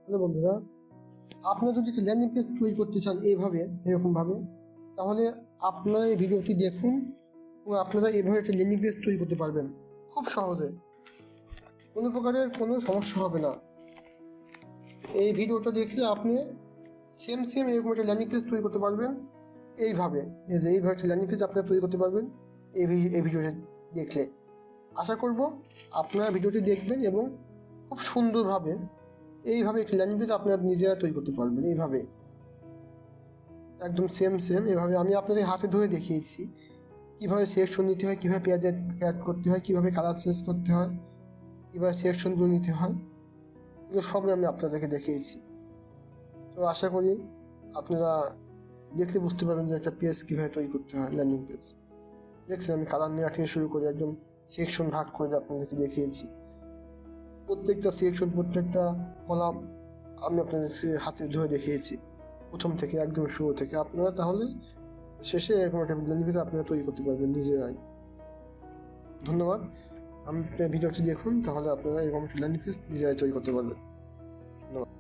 Hello বন্ধুরা, আপনারা যদি একটা ল্যান্ডিং পেজ তৈরি করতে চান এরকমভাবে, তাহলে আপনারা এই ভিডিওটি দেখুন এবং আপনারা এইভাবে একটা ল্যান্ডিং পেজ তৈরি করতে পারবেন খুব সহজে। কোনো প্রকারের কোনো সমস্যা হবে না। এই ভিডিওটা দেখলে আপনি সেম এরকম একটা ল্যান্ডিং পেজ তৈরি করতে পারবেন এইভাবে। এইভাবে একটা ল্যান্ডিং পেজ আপনারা তৈরি করতে পারবেন এই ভিডিওটা দেখলে। আশা করব আপনারা ভিডিওটি দেখবেন এবং খুব সুন্দরভাবে এইভাবে একটা ল্যান্ডিং পেজ আপনারা নিজেরা তৈরি করতে পারবেন। এইভাবে একদম সেম এভাবে আমি আপনাদের হাতে ধরে দেখিয়েছি কীভাবে সিলেকশন নিতে হয়, কীভাবে পেজ অ্যাড করতে হয়, কীভাবে কালার চেঞ্জ করতে হয়, কীভাবে সিলেকশনগুলো নিতে হয়, এগুলো সবই আমি আপনাদেরকে দেখিয়েছি। তো আশা করি আপনারা দেখলে বুঝতে পারবেন যে একটা পেজ কীভাবে তৈরি করতে হয়, ল্যান্ডিং পেজ। দেখছেন আমি কালার নেওয়া থেকে শুরু করে একদম সেকশন ভাগ করে আপনাদেরকে দেখিয়েছি। প্রত্যেকটা সেকশন, প্রত্যেকটা কলাম আমি আপনাদের হাতে ধরে দেখিয়েছি প্রথম থেকে একদম শুরু থেকে। আপনারা তাহলে শেষে এরকম একটা ল্যান্ডিং পেজ আপনারা তৈরি করতে পারবেন নিজেরাই। ধন্যবাদ। ভিডিওটি দেখুন, তাহলে আপনারা এরকম একটা ল্যান্ডিং পেজ নিজেরাই তৈরি করতে পারবেন। ধন্যবাদ।